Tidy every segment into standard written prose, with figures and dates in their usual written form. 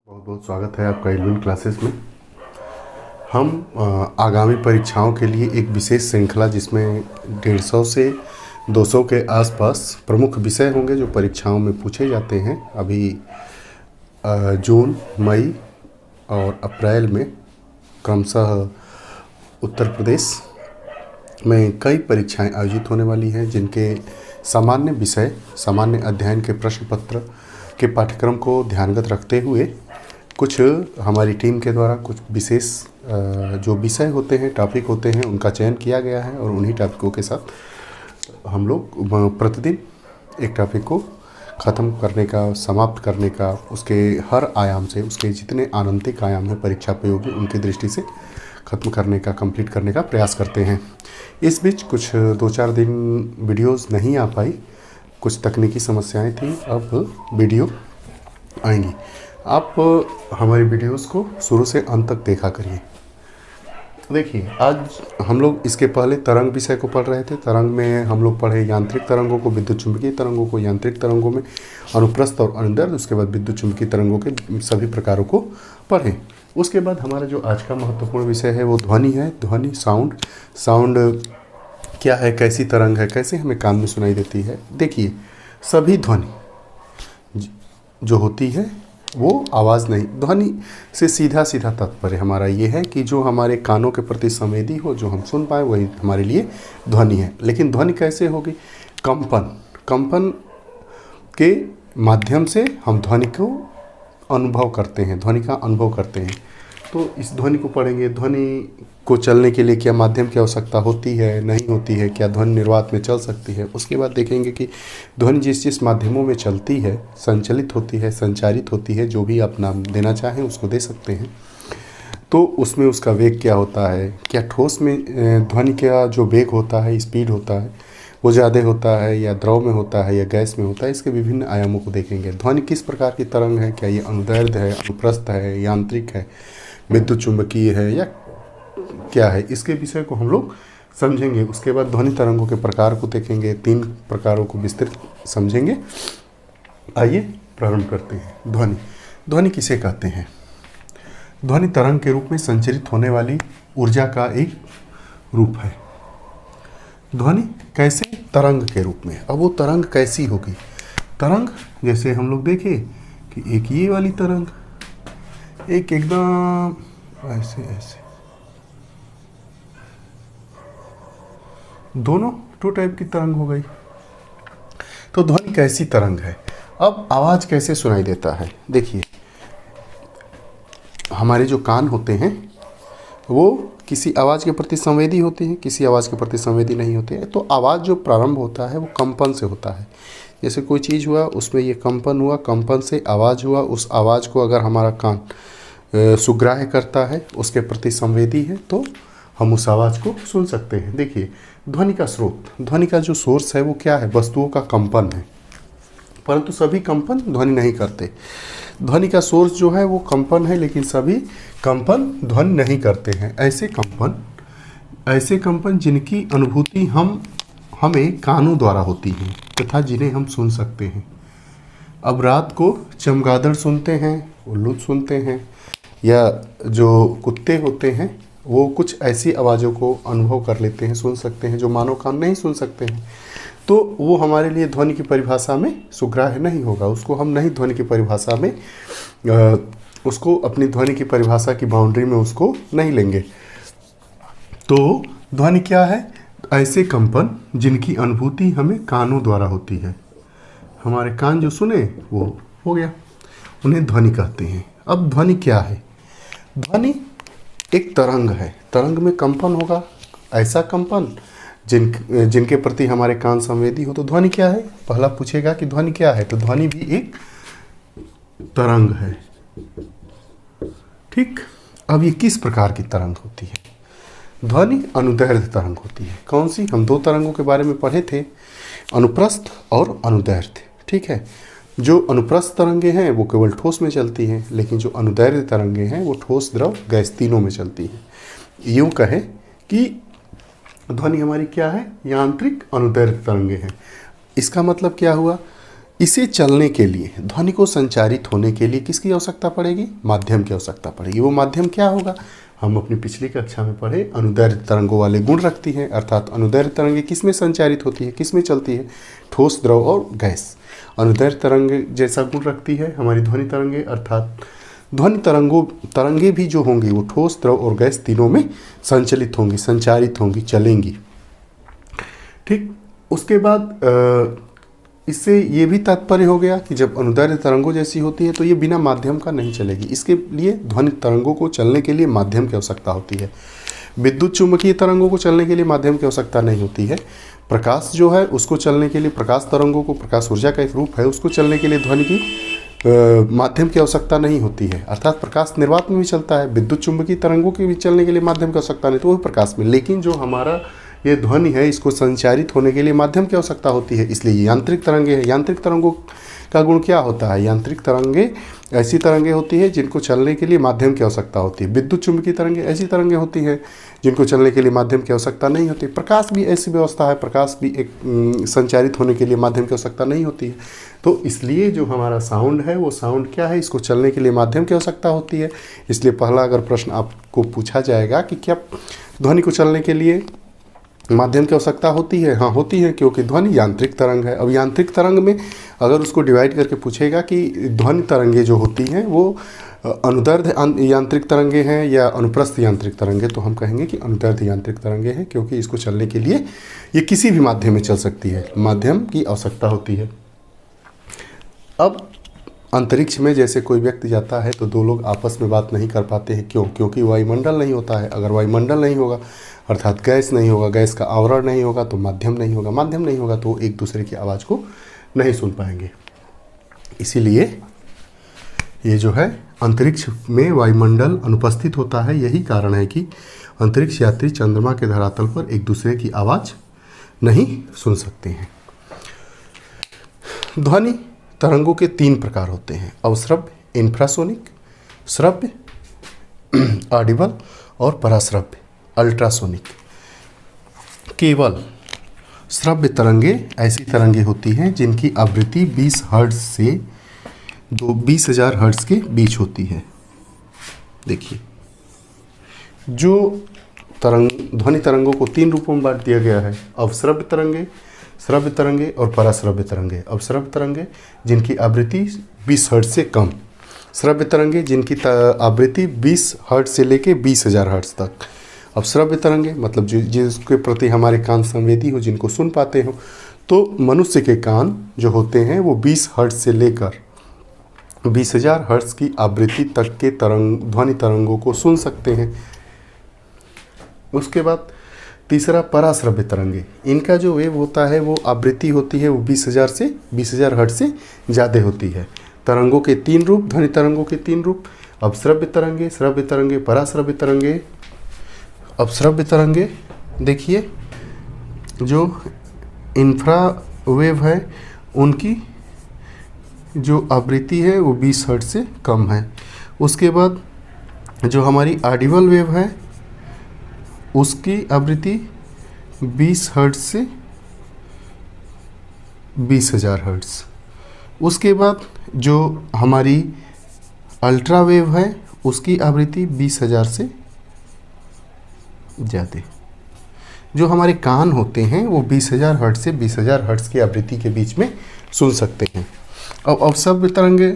बहुत बहुत स्वागत है आपका एलविन क्लासेस में। हम आगामी परीक्षाओं के लिए एक विशेष श्रृंखला जिसमें 150 से 200 के आसपास प्रमुख विषय होंगे जो परीक्षाओं में पूछे जाते हैं। अभी जून, मई और अप्रैल में क्रमशः उत्तर प्रदेश में कई परीक्षाएं आयोजित होने वाली हैं, जिनके सामान्य विषय, सामान्य अध्ययन के प्रश्न पत्र के पाठ्यक्रम को ध्यानगत रखते हुए कुछ हमारी टीम के द्वारा कुछ विशेष जो विषय होते हैं, टॉपिक होते हैं, उनका चयन किया गया है और उन्हीं टॉपिकों के साथ हम लोग प्रतिदिन एक टॉपिक को ख़त्म करने का, समाप्त करने का, उसके हर आयाम से, उसके जितने आनंतिक आयाम हैं परीक्षा उपयोगी, उनकी दृष्टि से ख़त्म करने का, कंप्लीट करने का प्रयास करते हैं। इस बीच कुछ 2-4 दिन वीडियोस नहीं आ पाई, कुछ तकनीकी समस्याएं थी। अब वीडियो आएंगी। आप हमारी वीडियोस को शुरू से अंत तक देखा करिए। देखिए, आज हम लोग इसके पहले तरंग विषय को पढ़ रहे थे। तरंग में हम लोग पढ़े यांत्रिक तरंगों को, विद्युत चुंबकीय तरंगों को, यांत्रिक तरंगों में अनुप्रस्थ और अनुदैर्ध्य, उसके बाद विद्युत चुंबकीय तरंगों के सभी प्रकारों को पढ़े। उसके बाद हमारा जो आज का महत्वपूर्ण विषय है वो ध्वनि है। ध्वनि, साउंड क्या है, कैसी तरंग है, कैसे हमें कान में सुनाई देती है। देखिए, सभी ध्वनि जो होती है वो आवाज़ नहीं, ध्वनि से सीधा तात्पर्य हमारा ये है कि जो हमारे कानों के प्रति संवेदी हो, जो हम सुन पाए, वही हमारे लिए ध्वनि है। लेकिन ध्वनि कैसे होगी? कंपन के माध्यम से हम ध्वनि को अनुभव करते हैं, ध्वनि का अनुभव करते हैं। तो इस ध्वनि को पढ़ेंगे। ध्वनि को चलने के लिए क्या माध्यम की आवश्यकता होती है, नहीं होती है, क्या ध्वनि निर्वात में चल सकती है। उसके बाद देखेंगे कि ध्वनि जिस माध्यमों में चलती है, संचलित होती है, संचारित होती है, जो भी आप नाम देना चाहें उसको दे सकते हैं, तो उसमें उसका वेग क्या होता है, क्या ठोस में ध्वनि का जो वेग होता है, स्पीड होता है, वो ज़्यादा होता है या द्रव में होता है या गैस में होता है। इसके विभिन्न आयामों को देखेंगे। ध्वनि किस प्रकार की तरंग है, क्या ये अनुदैर्ध्य है, अनुप्रस्थ है, यांत्रिक है, विद्युत चुंबकीय है या क्या है, इसके विषय को हम लोग समझेंगे। उसके बाद ध्वनि तरंगों के प्रकार को देखेंगे, 3 प्रकारों को विस्तृत समझेंगे। आइए प्रारंभ करते हैं। ध्वनि किसे कहते हैं? ध्वनि तरंग के रूप में संचरित होने वाली ऊर्जा का एक रूप है। ध्वनि कैसे? तरंग के रूप में। अब वो तरंग कैसी होगी? तरंग जैसे हम लोग देखें कि एक ये वाली तरंग, एक एकदम ऐसे दोनों 2 टाइप की तरंग हो गई। तो ध्वनि कैसी तरंग है? अब आवाज़ कैसे सुनाई देता है? देखिए, हमारे जो कान होते हैं वो किसी आवाज़ के प्रति संवेदी होती हैं, किसी आवाज़ के प्रति संवेदी नहीं होते हैं। तो आवाज़ जो प्रारंभ होता है वो कंपन से होता है। जैसे कोई चीज़ हुआ, उसमें ये कंपन हुआ, कंपन से आवाज़ हुआ। उस आवाज़ को अगर हमारा कान सुग्राह्य करता है, उसके प्रति संवेदी है, तो हम उस आवाज़ को सुन सकते हैं। देखिए, ध्वनि का स्रोत, ध्वनि का जो सोर्स है वो क्या है? वस्तुओं का कंपन है, परंतु सभी कंपन ध्वनि नहीं करते। ध्वनि का सोर्स जो है वो कंपन है, लेकिन सभी कंपन ध्वनि नहीं करते हैं। ऐसे कंपन जिनकी अनुभूति हमें कानों द्वारा होती है तथा जिन्हें हम सुन सकते हैं। अब रात को चमगादड़ सुनते हैं, उल्लू सुनते हैं, या जो कुत्ते होते हैं वो कुछ ऐसी आवाज़ों को अनुभव कर लेते हैं, सुन सकते हैं, जो मानव कान नहीं सुन सकते हैं। तो वो हमारे लिए ध्वनि की परिभाषा में सुग्राह्य नहीं होगा। उसको हम नहीं ध्वनि की परिभाषा में उसको अपनी ध्वनि की परिभाषा की बाउंड्री में उसको नहीं लेंगे। तो ध्वनि क्या है? ऐसे कंपन जिनकी अनुभूति हमें कानों द्वारा होती है। हमारे कान जो सुने वो हो गया, उन्हें ध्वनि कहते हैं। अब ध्वनि क्या है? ध्वनि एक तरंग है। तरंग में कंपन होगा, ऐसा कंपन जिनके प्रति हमारे कान संवेदी हो। तो ध्वनि क्या है? पहला पूछेगा कि ध्वनि क्या है, तो ध्वनि भी एक तरंग है। ठीक। अब ये किस प्रकार की तरंग होती है? ध्वनि अनुदैर्ध्य तरंग होती है। कौन सी? हम 2 तरंगों के बारे में पढ़े थे, अनुप्रस्थ और अनुदैर्ध्य। ठीक है। जो अनुप्रस्थ तरंगे हैं वो केवल ठोस में चलती हैं, लेकिन जो अनुदैर्ध्य तरंगे हैं वो ठोस, द्रव, गैस तीनों में चलती हैं। यूँ कहें कि ध्वनि हमारी क्या है? यांत्रिक अनुदैर्ध्य तरंगे हैं। इसका मतलब क्या हुआ? इसे चलने के लिए, ध्वनि को संचारित होने के लिए किसकी आवश्यकता पड़ेगी? माध्यम की आवश्यकता पड़ेगी। वो माध्यम क्या होगा? हम अपनी पिछली कक्षा में पढ़े, अनुदैर्ध्य तरंगों वाले गुण रखती हैं। अर्थात अनुदैर्ध्य तरंगें किस में संचारित होती है, किस में चलती है? ठोस, द्रव और गैस। अनुदैर्ध्य तरंग जैसा गुण रखती है हमारी ध्वनि तरंगे, अर्थात ध्वनि तरंगे भी जो होंगी वो ठोस, द्रव और गैस तीनों में संचलित होंगी, संचारित होंगी, चलेंगी। ठीक। उसके बाद इससे ये भी तात्पर्य हो गया कि जब अनुदैर्ध्य तरंगों जैसी होती है तो ये बिना माध्यम का नहीं चलेगी। इसके लिए ध्वनि तरंगों को चलने के लिए माध्यम की आवश्यकता होती है। विद्युत चुम्बकीय तरंगों को चलने के लिए माध्यम की आवश्यकता नहीं होती है। प्रकाश जो है उसको चलने के लिए, प्रकाश तरंगों को, प्रकाश ऊर्जा का एक रूप है, उसको चलने के लिए ध्वनि की माध्यम की आवश्यकता नहीं होती है। अर्थात प्रकाश निर्वात में भी चलता है, विद्युत चुम्बकीय तरंगों के भी चलने के लिए माध्यम की आवश्यकता नहीं, तो वो प्रकाश में। लेकिन जो हमारा ये ध्वनि है इसको संचारित होने के लिए माध्यम की आवश्यकता होती है, इसलिए यांत्रिक तरंगे हैं। यांत्रिक तरंगों का गुण क्या होता है? यांत्रिक तरंगे ऐसी तरंगे होती है जिनको चलने के लिए माध्यम की आवश्यकता होती है। विद्युत चुम्बकीय तरंगे ऐसी तरंगे होती हैं जिनको चलने के लिए माध्यम की आवश्यकता नहीं होती। प्रकाश भी ऐसी व्यवस्था है, प्रकाश भी एक संचारित होने के लिए माध्यम की आवश्यकता नहीं होती है। तो इसलिए जो हमारा साउंड है वो साउंड क्या है? इसको चलने के लिए माध्यम की आवश्यकता होती है। इसलिए पहला अगर प्रश्न आपको पूछा जाएगा कि क्या ध्वनि को चलने के लिए माध्यम की आवश्यकता होती है? हाँ, होती है, क्योंकि ध्वनि यांत्रिक तरंग है। अब यांत्रिक तरंग में अगर उसको डिवाइड करके पूछेगा कि ध्वनि तरंगे जो होती हैं वो अनुदैर्ध्य यांत्रिक तरंगे हैं या अनुप्रस्थ यांत्रिक तरंगे, तो हम कहेंगे कि अनुदैर्ध्य यांत्रिक तरंगे हैं, क्योंकि इसको चलने के लिए ये किसी भी माध्यम में चल सकती है, माध्यम की आवश्यकता होती है। अब अंतरिक्ष में जैसे कोई व्यक्ति जाता है तो दो लोग आपस में बात नहीं कर पाते हैं। क्यों? क्योंकि वायुमंडल नहीं होता है। अगर वायुमंडल नहीं होगा अर्थात गैस नहीं होगा, गैस का आवरण नहीं होगा तो माध्यम नहीं होगा, माध्यम नहीं होगा तो एक दूसरे की आवाज़ को नहीं सुन पाएंगे। इसीलिए ये जो है अंतरिक्ष में वायुमंडल अनुपस्थित होता है। यही कारण है कि अंतरिक्ष यात्री चंद्रमा के धरातल पर एक दूसरे की आवाज़ नहीं सुन सकते हैं। ध्वनि तरंगों के 3 प्रकार होते हैं: अवश्रव्य, इंफ्रासोनिक, श्रव्य ऑडिबल और पराश्रव्य अल्ट्रासोनिक। केवल श्रव्य तरंगे ऐसी तरंगे होती हैं जिनकी आवृत्ति 20 हर्ट्ज से 20,000 हर्ट्ज के बीच होती है। देखिए, जो ध्वनि तरंगों को 3 रूपों में बांट दिया गया है: अवश्रव्य तरंगे, श्रव्य तरंगे और पराश्रव्य तरंगे। अवश्रव्य तरंगे जिनकी आवृत्ति 20 हर्ट्ज से कम, श्रव्य तरंगे जिनकी आवृत्ति 20 हर्ट्ज से लेके 20,000 हर्ट्ज तक। अब श्रव्य तरंगे मतलब जिसके प्रति हमारे कान संवेदी हो, जिनको सुन पाते हो। तो मनुष्य के कान जो होते हैं वो 20 हर्ट्ज से लेकर 20,000 हर्ट्ज की आवृत्ति तक के ध्वनि तरंगों को सुन सकते हैं। उसके बाद तीसरा पराश्रव्य तरंगे। इनका जो वेव होता है वो आवृत्ति होती है वो 20,000 हर्ट्ज से ज़्यादा होती है। तरंगों के 3 रूप, ध्वनि तरंगों के 3 रूप: अवश्रव्य तरंगे, श्रव्य तरंगे, पराश्रव्य तरंगे। अवश्रव्य तरंगे देखिए, जो इंफ्रावेव है उनकी जो आवृत्ति है वो 20 हर्ट्ज से कम है। उसके बाद जो हमारी ऑडिबल वेव है उसकी आवृत्ति 20 हर्ट्ज से 20,000 हर्ट्ज। उसके बाद जो हमारी अल्ट्रा वेव है उसकी आवृत्ति 20,000 से ज़्यादा। जो हमारे कान होते हैं वो 20,000 हर्ट्ज से 20,000 हर्ट्ज की आवृत्ति के बीच में सुन सकते हैं। अब अवश्रव्य तरंगे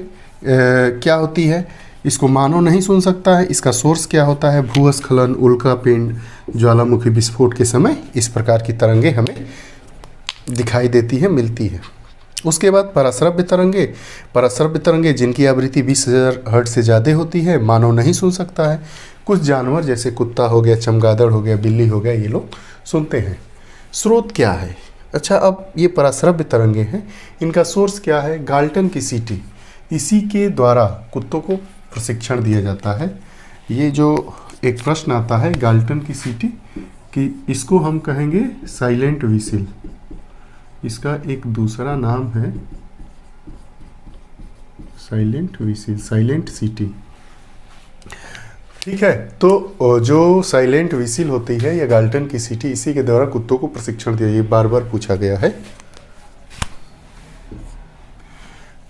क्या होती है? इसको मानव नहीं सुन सकता है। इसका सोर्स क्या होता है? भूस्खलन, उल्कापिंड, ज्वालामुखी विस्फोट के समय इस प्रकार की तरंगे हमें दिखाई देती है, मिलती है। उसके बाद पराश्रव्य तरंगे। पराश्रव्य तरंगे जिनकी आवृत्ति 20,000 हर्ट्ज से ज़्यादा होती है, मानव नहीं सुन सकता है। कुछ जानवर जैसे कुत्ता हो गया, चमगादड़ हो गया, बिल्ली हो गया, ये लोग सुनते हैं। स्रोत क्या है? अच्छा, अब ये पराश्रव्य तरंगे हैं, इनका सोर्स क्या है? गाल्टन की सीटी। इसी के द्वारा कुत्तों को प्रशिक्षण दिया जाता है। ये जो एक प्रश्न आता है गाल्टन की सीटी कि इसको हम कहेंगे साइलेंट व्हिसिल। इसका एक दूसरा नाम है साइलेंट व्हिसिल, साइलेंट सीटी। ठीक है, तो जो साइलेंट व्हिसिल होती है या गाल्टन की सीटी, इसी के द्वारा कुत्तों को प्रशिक्षण दिया। ये बार बार पूछा गया है।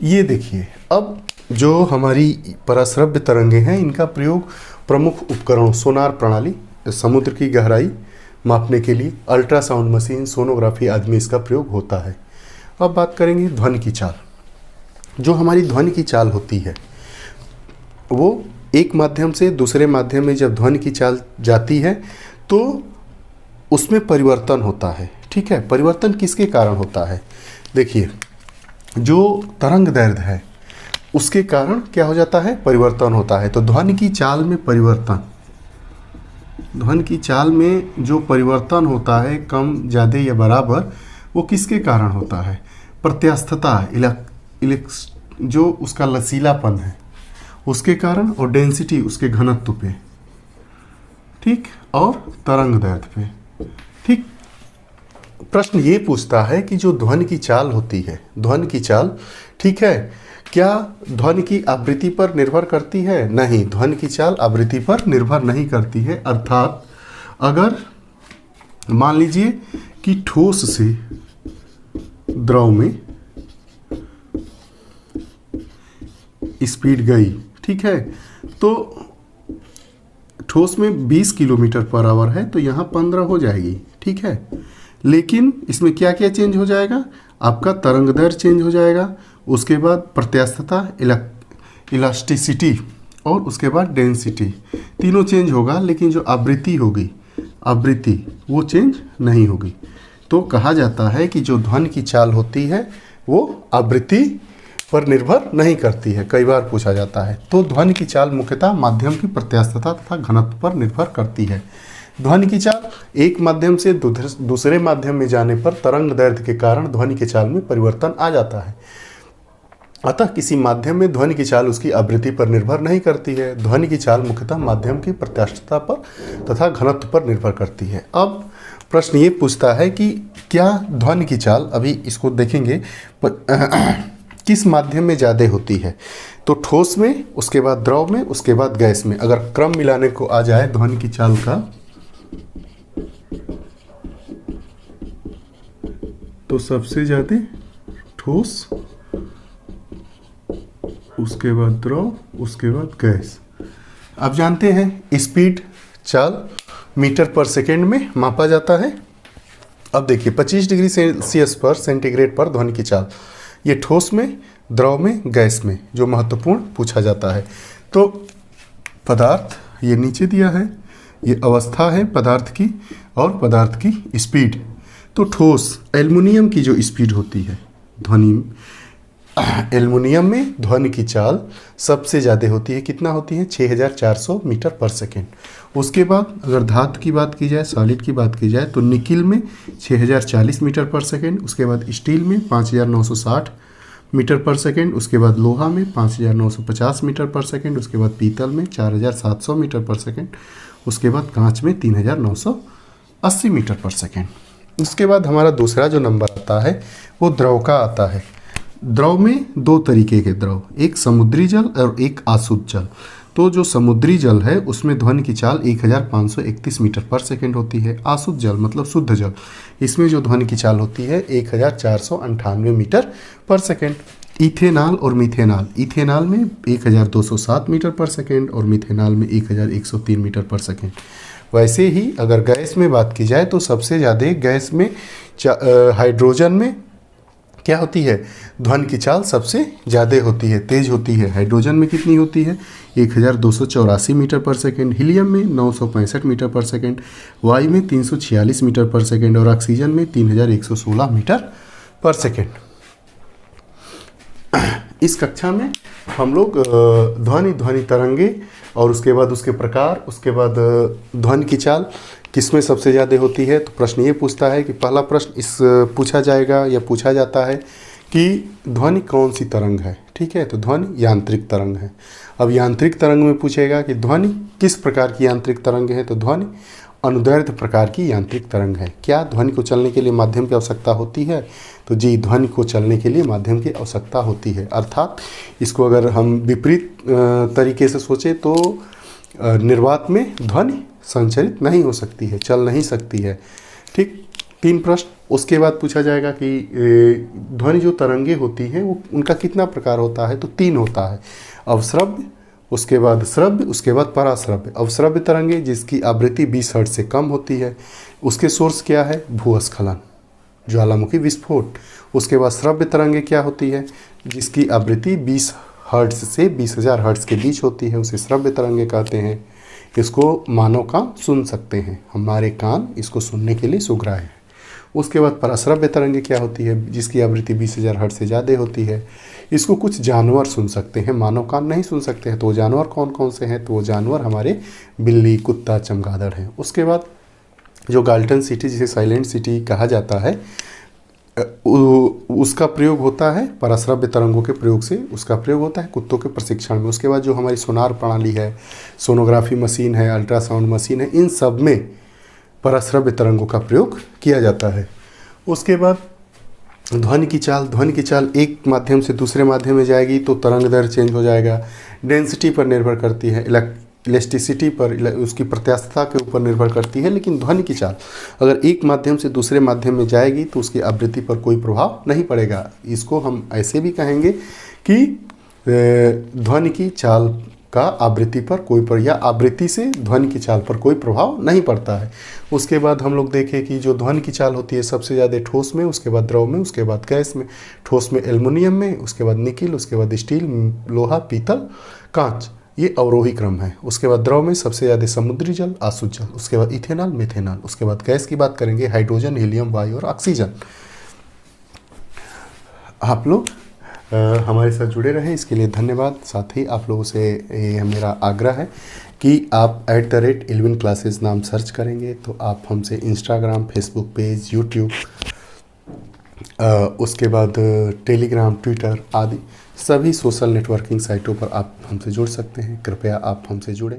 ये देखिए, अब जो हमारी पराश्रव्य तरंगे हैं इनका प्रयोग प्रमुख उपकरणों सोनार प्रणाली, समुद्र की गहराई मापने के लिए, अल्ट्रासाउंड मशीन, सोनोग्राफी आदि में इसका प्रयोग होता है। अब बात करेंगे ध्वनि की चाल। जो हमारी ध्वनि की चाल होती है वो एक माध्यम से दूसरे माध्यम में जब ध्वनि की चाल जाती है तो उसमें परिवर्तन होता है। ठीक है, परिवर्तन किसके कारण होता है? देखिए, जो तरंग दैर्ध्य है उसके कारण क्या हो जाता है? परिवर्तन होता है। तो ध्वनि की चाल में परिवर्तन, ध्वनि की चाल में जो परिवर्तन होता है कम, ज़्यादा या बराबर, वो किसके कारण होता है? प्रत्यास्थता, जो उसका लचीलापन है उसके कारण, और डेंसिटी उसके घनत्व पे, ठीक, और तरंग दैर्ध्य पे। ठीक, प्रश्न ये पूछता है कि जो ध्वनि की चाल होती है, ध्वनि की चाल, ठीक है, क्या ध्वनि की आवृत्ति पर निर्भर करती है? नहीं, ध्वनि की चाल आवृत्ति पर निर्भर नहीं करती है। अर्थात अगर मान लीजिए कि ठोस से द्रव में स्पीड गई, ठीक है, तो ठोस में 20 किलोमीटर पर आवर है तो यहाँ 15 हो जाएगी। ठीक है, लेकिन इसमें क्या क्या चेंज हो जाएगा? आपका तरंग दैर्ध्य चेंज हो जाएगा, उसके बाद प्रत्यास्थता, इलास्टिसिटी, और उसके बाद डेंसिटी, तीनों चेंज होगा, लेकिन जो आवृत्ति होगी, आवृत्ति वो चेंज नहीं होगी। तो कहा जाता है कि जो ध्वनि की चाल होती है वो आवृत्ति पर निर्भर नहीं करती है। कई बार पूछा जाता है। तो ध्वनि की चाल मुख्यतः माध्यम की प्रत्यास्थता तथा घनत्व पर निर्भर करती है। ध्वनि की चाल एक माध्यम से दूसरे माध्यम में जाने पर तरंग दैर्ध्य के कारण ध्वनि की चाल में परिवर्तन आ जाता है। अतः किसी माध्यम में ध्वनि की चाल उसकी आवृत्ति पर निर्भर नहीं करती है। ध्वनि की चाल मुख्यतः माध्यम की प्रत्यास्थता पर तथा घनत्व पर निर्भर करती है। अब प्रश्न ये पूछता है कि क्या ध्वनि की चाल, अभी इसको देखेंगे, किस माध्यम में ज़्यादा होती है? तो ठोस में, उसके बाद द्रव में, उसके बाद गैस में। अगर क्रम मिलाने को आ जाए ध्वनि की चाल का, तो सबसे ज़्यादा ठोस, उसके बाद द्रव, उसके बाद गैस। आप जानते हैं स्पीड चाल मीटर पर सेकेंड में मापा जाता है। अब देखिए 25 डिग्री सेल्सियस पर सेंटीग्रेड पर ध्वनि की चाल, ये ठोस में, द्रव में, गैस में जो महत्वपूर्ण पूछा जाता है। तो पदार्थ ये नीचे दिया है, ये अवस्था है पदार्थ की और पदार्थ की स्पीड। तो ठोस एल्युमिनियम की जो स्पीड होती है ध्वनि, एल्युमिनियम में ध्वनि की चाल सबसे ज़्यादा होती है। कितना होती है? 6400 मीटर पर सेकेंड। उसके बाद अगर धातु की बात की जाए, सॉलिड की बात की जाए, तो निकिल में 6040 मीटर पर सेकेंड। उसके बाद स्टील में 5960 मीटर पर सेकेंड। उसके बाद लोहा में 5950 मीटर पर सेकेंड। उसके बाद पीतल में 4700 मीटर पर सेकेंड। उसके बाद कांच में 3980 मीटर पर सेकेंड। उसके बाद हमारा दूसरा जो नंबर आता है वो द्रव का आता है। द्रव में दो तरीके के द्रव, एक समुद्री जल और एक आसुत जल। तो जो समुद्री जल है उसमें ध्वनि की चाल 1531 मीटर पर सेकेंड होती है। आसुत जल मतलब शुद्ध जल, इसमें जो ध्वनि की चाल होती है 1498 मीटर पर सेकेंड। इथेनॉल और मिथेनॉल, इथेनॉल में 1207 मीटर पर सेकेंड और मिथेनॉल में 1103 मीटर पर सेकेंड। वैसे ही अगर गैस में बात की जाए तो सबसे ज़्यादा गैस में हाइड्रोजन में क्या होती है? ध्वनि की चाल सबसे ज़्यादा होती है, तेज होती है। हाइड्रोजन में कितनी होती है? 1284 मीटर पर सेकेंड। हीलियम में 965 मीटर पर सेकेंड। वायु में 346 मीटर पर सेकेंड और ऑक्सीजन में 3116 मीटर पर सेकेंड। इस कक्षा में हम लोग ध्वनि तरंगे और उसके बाद उसके प्रकार, उसके बाद ध्वनि की चाल किसमें सबसे ज़्यादा होती है। तो प्रश्न ये पूछता है कि पहला प्रश्न इस पूछा जाएगा या पूछा जाता है कि ध्वनि कौन सी तरंग है। ठीक है, तो ध्वनि यांत्रिक तरंग है। अब यांत्रिक तरंग में पूछेगा कि ध्वनि किस प्रकार की यांत्रिक तरंग है। तो ध्वनि अनुदैर्ध्य प्रकार की यांत्रिक तरंग है। क्या ध्वनि को चलने के लिए माध्यम की आवश्यकता होती है? तो जी, ध्वनि को चलने के लिए माध्यम की आवश्यकता होती है। अर्थात इसको अगर हम विपरीत तरीके से सोचें तो निर्वात में ध्वनि संचरित नहीं हो सकती है, चल नहीं सकती है। ठीक, 3 प्रश्न। उसके बाद पूछा जाएगा कि ध्वनि जो तरंगे होती हैं वो उनका कितना प्रकार होता है, तो 3 होता है। अवश्रव्य, उसके बाद श्रव्य, उसके बाद पराश्रव्य। अवश्रव्य तरंगे जिसकी आवृत्ति 20 हर्ट्ज से कम होती है, उसके सोर्स क्या है, भूस्खलन, ज्वालामुखी विस्फोट। उसके बाद श्रव्य तरंगे क्या होती है, जिसकी आवृत्ति 20 हर्ट्ज से 20,000 हर्ट्ज के बीच होती है, उसे श्रव्य तरंगे कहते हैं। इसको मानव कान सुन सकते हैं, हमारे कान इसको सुनने के लिए सुघराए हैं। उसके बाद पराश्रव्य तरंगे क्या होती है, जिसकी आवृत्ति 20,000 हर्ट्ज से ज़्यादा होती है। इसको कुछ जानवर सुन सकते हैं, मानव कान नहीं सुन सकते हैं। तो वो जानवर कौन कौन से हैं, तो वो जानवर हमारे बिल्ली, कुत्ता, चमगादड़ हैं। उसके बाद जो गाल्टन सिटी, जिसे साइलेंट सिटी कहा जाता है, उसका प्रयोग होता है पराश्रव्य तरंगों के प्रयोग से, उसका प्रयोग होता है कुत्तों के प्रशिक्षण में। उसके बाद जो हमारी सोनार प्रणाली है, सोनोग्राफी मशीन है, अल्ट्रासाउंड मशीन है, इन सब में पराश्रव्य तरंगों का प्रयोग किया जाता है। उसके बाद ध्वनि की चाल एक माध्यम से दूसरे माध्यम में जाएगी तो तरंग दर चेंज हो जाएगा। डेंसिटी पर निर्भर करती है, इलास्टिसिटी पर, उसकी प्रत्यास्थता के ऊपर निर्भर करती है। लेकिन ध्वनि की चाल अगर एक माध्यम से दूसरे माध्यम में जाएगी तो उसकी आवृत्ति पर कोई प्रभाव नहीं पड़ेगा। इसको हम ऐसे भी कहेंगे कि ध्वनि की चाल का आवृत्ति पर कोई या आवृत्ति से ध्वनि की चाल पर कोई प्रभाव नहीं पड़ता है। उसके बाद हम लोग देखें कि जो ध्वनि की चाल होती है सबसे ज़्यादा ठोस में, उसके बाद द्रव में, उसके बाद गैस में। ठोस में एल्युमिनियम में, उसके बाद निकिल, उसके बाद स्टील, लोहा, पीतल, कांच, ये अवरोही क्रम है। उसके बाद द्रव में सबसे ज़्यादा समुद्री जल, आसुत जल, उसके बाद इथेनॉल, मिथेनॉल। उसके बाद गैस की बात करेंगे, हाइड्रोजन, हीलियम, वायु और ऑक्सीजन। आप लोग हमारे साथ जुड़े रहें, इसके लिए धन्यवाद। साथ ही आप लोगों से ये मेरा आग्रह है कि आप @11 क्लासेस नाम सर्च करेंगे तो आप हमसे इंस्टाग्राम, फेसबुक पेज, यूट्यूब, उसके बाद टेलीग्राम, ट्विटर आदि सभी सोशल नेटवर्किंग साइटों पर आप हमसे जुड़ सकते हैं। कृपया आप हमसे जुड़ें।